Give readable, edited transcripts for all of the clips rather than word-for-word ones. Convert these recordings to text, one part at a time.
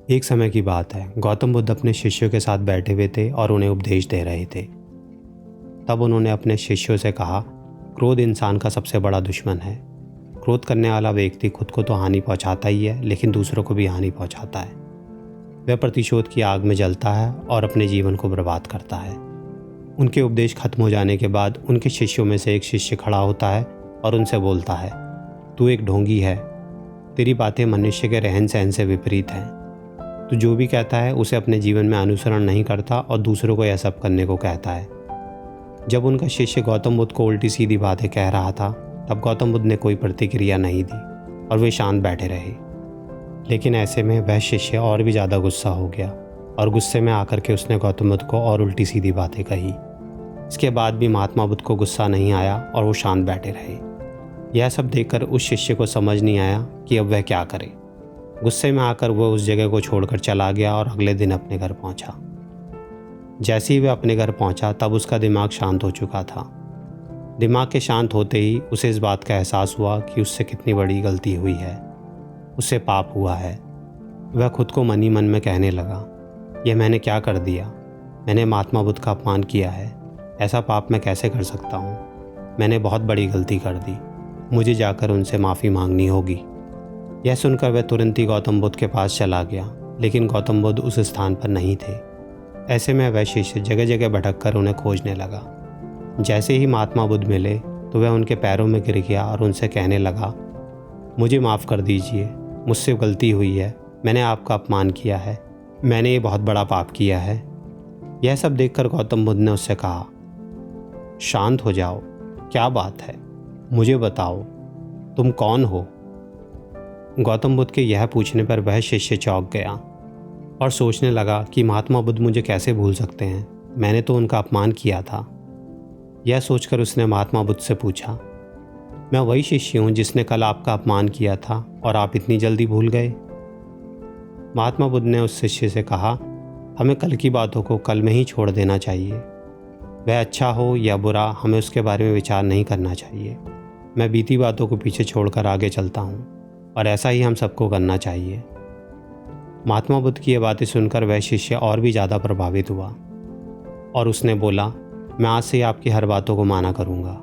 एक समय की बात है, गौतम बुद्ध अपने शिष्यों के साथ बैठे हुए थे और उन्हें उपदेश दे रहे थे। तब उन्होंने अपने शिष्यों से कहा, क्रोध इंसान का सबसे बड़ा दुश्मन है। क्रोध करने वाला व्यक्ति खुद को तो हानि पहुंचाता ही है, लेकिन दूसरों को भी हानि पहुंचाता है। वह प्रतिशोध की आग में जलता है और अपने जीवन को बर्बाद करता है। उनके उपदेश खत्म हो जाने के बाद उनके शिष्यों में से एक शिष्य खड़ा होता है और उनसे बोलता है, तू एक ढोंगी है। तेरी बातें मनुष्य के रहन सहन से विपरीत हैं। तू जो भी कहता है उसे अपने जीवन में अनुसरण नहीं करता और दूसरों को यह सब करने को कहता है। जब उनका शिष्य गौतम बुद्ध को उल्टी सीधी बातें कह रहा था, तब गौतम बुद्ध ने कोई प्रतिक्रिया नहीं दी और वे शांत बैठे रहे। लेकिन ऐसे में वह शिष्य और भी ज़्यादा गुस्सा हो गया और गुस्से में आकर के उसने गौतम बुद्ध को और उल्टी सीधी बातें कही। इसके बाद भी महात्मा बुद्ध को गुस्सा नहीं आया और वो शांत बैठे रहे। यह सब देखकर उस शिष्य को समझ नहीं आया कि अब वह क्या करे। गुस्से में आकर वह उस जगह को छोड़कर चला गया और अगले दिन अपने घर पहुंचा। जैसे ही वह अपने घर पहुंचा, तब उसका दिमाग शांत हो चुका था। दिमाग के शांत होते ही उसे इस बात का एहसास हुआ कि उससे कितनी बड़ी गलती हुई है, उससे पाप हुआ है। वह खुद को मन ही मन में कहने लगा, यह मैंने क्या कर दिया? मैंने महात्मा बुद्ध का अपमान किया है। ऐसा पाप मैं कैसे कर सकता हूँ? मैंने बहुत बड़ी गलती कर दी। मुझे जाकर उनसे माफ़ी मांगनी होगी। यह सुनकर वह तुरंत ही गौतम बुद्ध के पास चला गया, लेकिन गौतम बुद्ध उस स्थान पर नहीं थे। ऐसे में वह शिष्य जगह जगह भटक कर उन्हें खोजने लगा। जैसे ही महात्मा बुद्ध मिले तो वह उनके पैरों में गिर गया और उनसे कहने लगा, मुझे माफ़ कर दीजिए, मुझसे गलती हुई है। मैंने आपका अपमान किया है। मैंने ये बहुत बड़ा पाप किया है। यह सब देखकर गौतम बुद्ध ने उससे कहा, शांत हो जाओ, क्या बात है? मुझे बताओ, तुम कौन हो? गौतम बुद्ध के यह पूछने पर वह शिष्य चौंक गया और सोचने लगा कि महात्मा बुद्ध मुझे कैसे भूल सकते हैं? मैंने तो उनका अपमान किया था। यह सोचकर उसने महात्मा बुद्ध से पूछा, मैं वही शिष्य हूँ जिसने कल आपका अपमान किया था और आप इतनी जल्दी भूल गए? महात्मा बुद्ध ने उस शिष्य से कहा, हमें कल की बातों को कल में ही छोड़ देना चाहिए। वह अच्छा हो या बुरा, हमें उसके बारे में विचार नहीं करना चाहिए। मैं बीती बातों को पीछे छोड़कर आगे चलता हूँ और ऐसा ही हम सबको करना चाहिए। महात्मा बुद्ध की ये बातें सुनकर वह शिष्य और भी ज़्यादा प्रभावित हुआ और उसने बोला, मैं आज से आपकी हर बातों को माना करूँगा।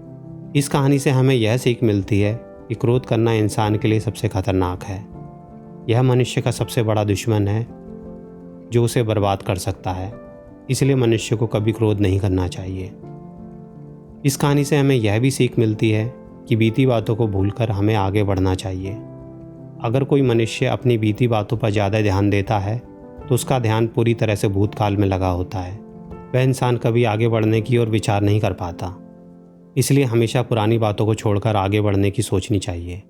इस कहानी से हमें यह सीख मिलती है कि क्रोध करना इंसान के लिए सबसे खतरनाक है। यह मनुष्य का सबसे बड़ा दुश्मन है जो उसे बर्बाद कर सकता है। इसलिए मनुष्य को कभी क्रोध नहीं करना चाहिए। इस कहानी से हमें यह भी सीख मिलती है कि बीती बातों को भूलकर हमें आगे बढ़ना चाहिए। अगर कोई मनुष्य अपनी बीती बातों पर ज़्यादा ध्यान देता है तो उसका ध्यान पूरी तरह से भूतकाल में लगा होता है। वह इंसान कभी आगे बढ़ने की ओर विचार नहीं कर पाता। इसलिए हमेशा पुरानी बातों को छोड़कर आगे बढ़ने की सोचनी चाहिए।